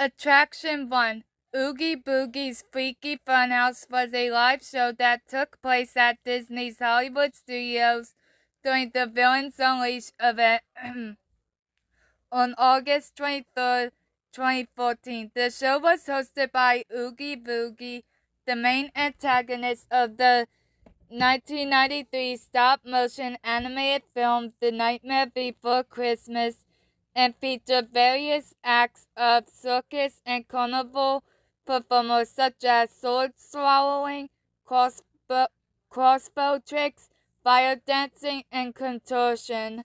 Attraction 1. Oogie Boogie's Freaky Funhouse was a live show that took place at Disney's Hollywood Studios during the Villains Unleashed event on August 23rd, 2014. The show was hosted by Oogie Boogie, the main antagonist of the 1993 stop-motion animated film The Nightmare Before Christmas, and featured various acts of circus and carnival performers such as sword swallowing, crossbow tricks, fire dancing, and contortion.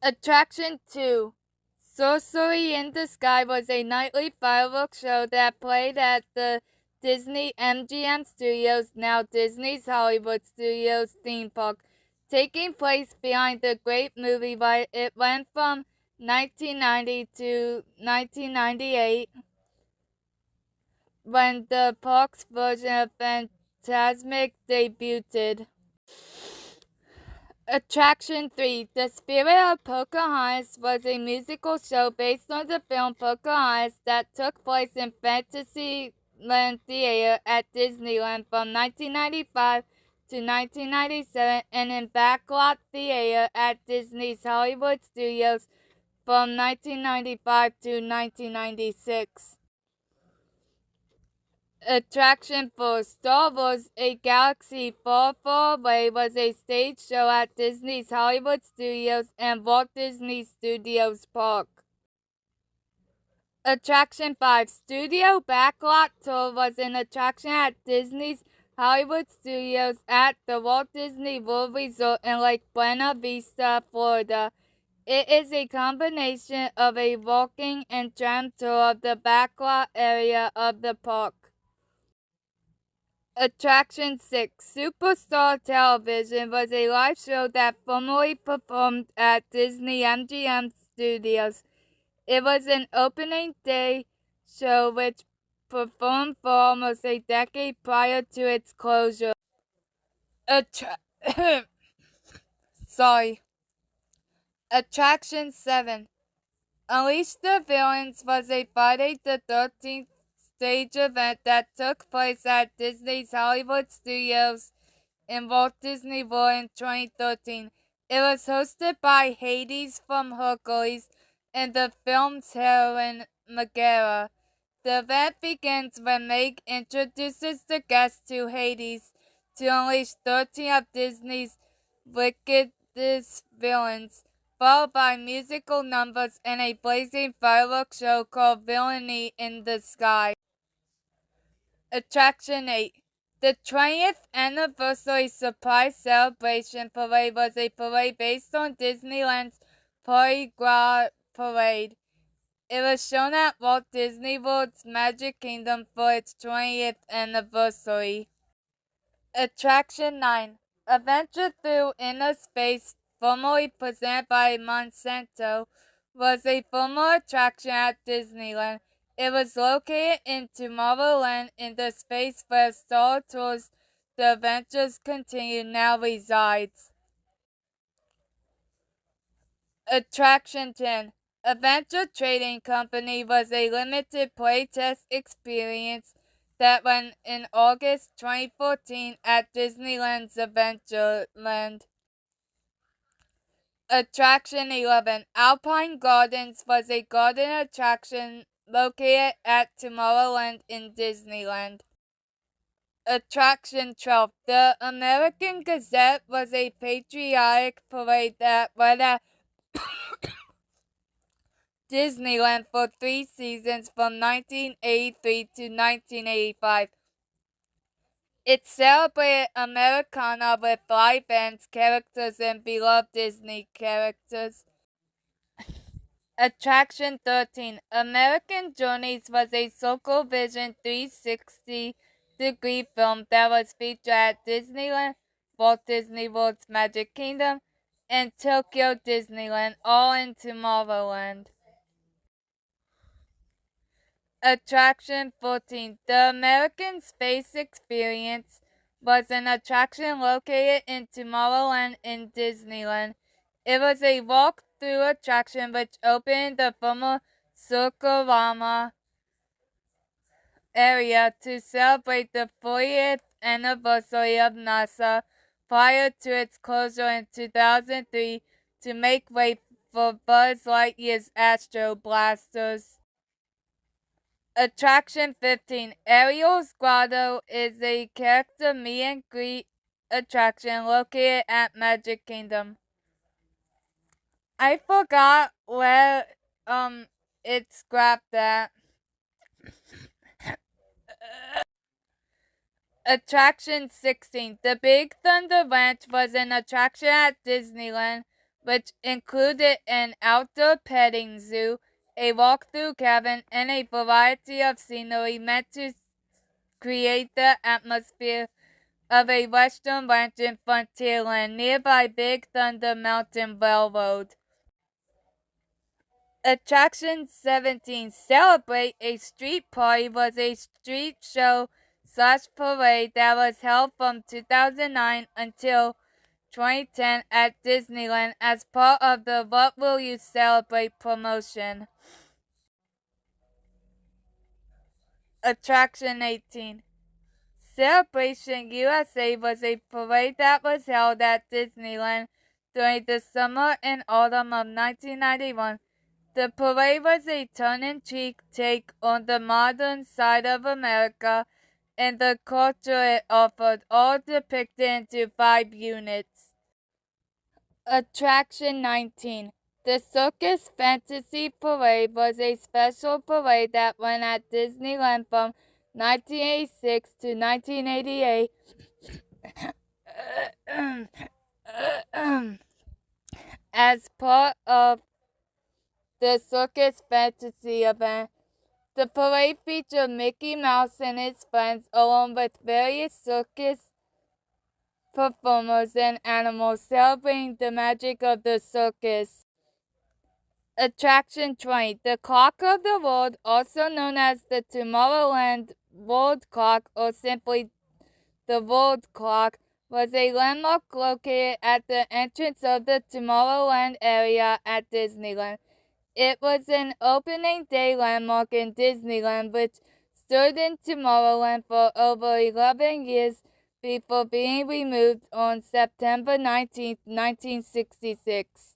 Attraction 2. Sorcery in the Sky was a nightly fireworks show that played at the Disney MGM Studios, now Disney's Hollywood Studios theme park, taking place behind the Great Movie Ride. It went from 1990 to 1998, when the park's version of Fantasmic debuted. Attraction 3. The Spirit of Pocahontas was a musical show based on the film Pocahontas that took place in Fantasyland Theater at Disneyland from 1995 to 1997 and in Backlot Theater at Disney's Hollywood Studios from 1995 to 1996. Attraction 4. Star Wars: A Galaxy Far, Far Away was a stage show at Disney's Hollywood Studios and Walt Disney Studios Park. Attraction 5. Studio Backlot Tour was an attraction at Disney's Hollywood Studios at the Walt Disney World Resort in Lake Buena Vista, Florida. It is a combination of a walking and tram tour of the backlot area of the park. Attraction 6. Superstar Television was a live show that formerly performed at Disney MGM Studios. It was an opening day show which performed for almost a decade prior to its closure. Attraction 7. Unleash the Villains was a Friday the 13th stage event that took place at Disney's Hollywood Studios in Walt Disney World in 2013. It was hosted by Hades from Hercules and the film's heroine Megara. The event begins when Meg introduces the guests to Hades to unleash 13 of Disney's wickedest villains, followed by musical numbers and a blazing fireworks show called Villainy in the Sky. Attraction 8. The 20th Anniversary Surprise Celebration Parade was a parade based on Disneyland's Mardi Gras Parade. It was shown at Walt Disney World's Magic Kingdom for its 20th anniversary. Attraction 9. Adventure Through Inner Space, formerly presented by Monsanto, was a former attraction at Disneyland. It was located in Tomorrowland, in the space where Star Tours The Adventures Continue now resides. Attraction 10. Adventure Trading Company was a limited playtest experience that went in August 2014 at Disneyland's Adventureland. Attraction 11. Alpine Gardens was a garden attraction located at Tomorrowland in Disneyland. Attraction 12. The American Gazette was a patriotic parade that went at Disneyland for 3 seasons from 1983 to 1985. It celebrated Americana with live bands, characters, and beloved Disney characters. Attraction 13. American Journeys was a Circle Vision 360-degree film that was featured at Disneyland, Walt Disney World's Magic Kingdom, and Tokyo Disneyland, all in Tomorrowland. Attraction 14. The American Space Experience was an attraction located in Tomorrowland in Disneyland. It was a walk-through attraction which opened the former Circorama area to celebrate the 40th anniversary of NASA prior to its closure in 2003 to make way for Buzz Lightyear's Astro Blasters. Attraction 15. Ariel's Grotto is a character meet and greet attraction located at Magic Kingdom. I forgot where it's scrapped at. Attraction 16. The Big Thunder Ranch was an attraction at Disneyland, which included an outdoor petting zoo, a walk-through cabin, and a variety of scenery meant to create the atmosphere of a Western ranch in Frontierland, nearby Big Thunder Mountain Railroad. Attraction 17. Celebrate a Street Party was a street show / parade that was held from 2009 until 2010 at Disneyland as part of the What Will You Celebrate promotion. Attraction 18. Celebration USA was a parade that was held at Disneyland during the summer and autumn of 1991. The parade was a tongue-in-cheek take on the modern side of America and the culture it offered, all depicted into 5 units. Attraction 19. The Circus Fantasy Parade was a special parade that went at Disneyland from 1986 to 1988 as part of the Circus Fantasy event. The parade featured Mickey Mouse and his friends along with various circus performers and animals celebrating the magic of the circus. Attraction 20. The Clock of the World, also known as the Tomorrowland World Clock or simply the World Clock, was a landmark located at the entrance of the Tomorrowland area at Disneyland. It was an opening day landmark in Disneyland which stood in Tomorrowland for over 11 years before being removed on September 19, 1966.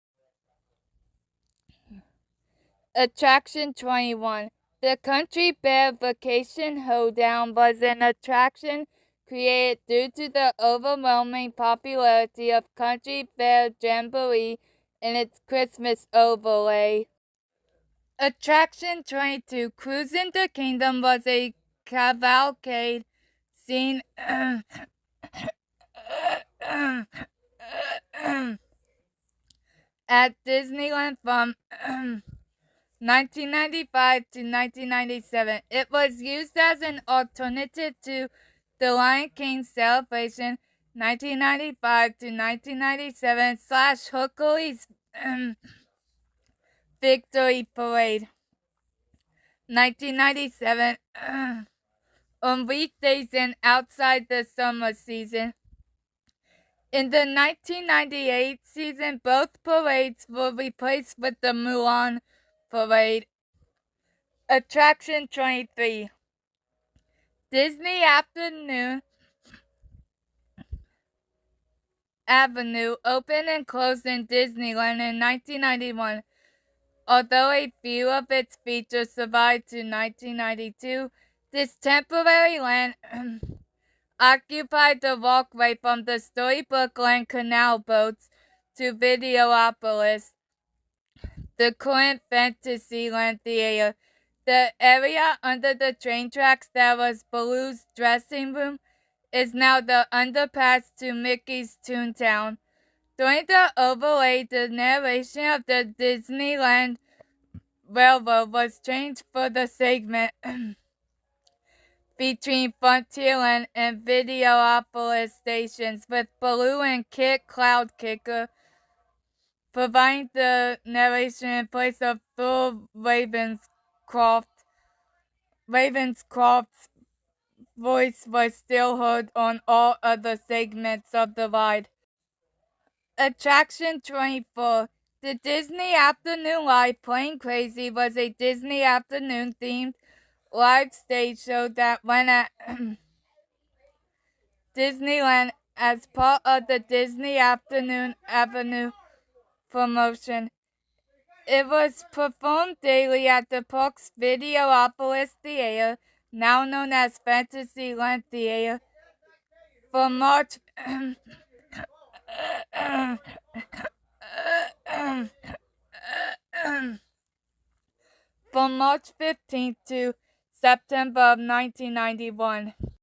Attraction 21. The Country Bear Vacation Hoedown was an attraction created due to the overwhelming popularity of Country Bear Jamboree and its Christmas overlay. Attraction 22. Cruisin' the Kingdom was a cavalcade scene at Disneyland from 1995 to 1997. It was used as an alternative to the Lion King celebration 1995 to 1997 / Hercules Victory Parade 1997 on weekdays and outside the summer season. In the 1998 season, both parades were replaced with the Mulan Parade. Attraction 23. Disney Avenue opened and closed in Disneyland in 1991. Although a few of its features survived to 1992, this temporary land occupied the walkway from the Storybook Land Canal boats to Videopolis, the current Fantasyland Theater. The area under the train tracks that was Baloo's dressing room is now the underpass to Mickey's Toontown. During the overlay, the narration of the Disneyland Railroad was changed for the segment between Frontierland and Videopolis stations, with Baloo and Kit Cloudkicker providing the narration in place of Thru Ravenscroft. Ravenscroft's voice was still heard on all other segments of the ride. Attraction 24. The Disney Afternoon Live Plane Crazy was a Disney Afternoon themed live stage show that went at Disneyland as part of the Disney Afternoon Avenue promotion. It was performed daily at the park's Videopolis Theater, now known as Fantasyland Theater, from March from March 15th to September of 1991.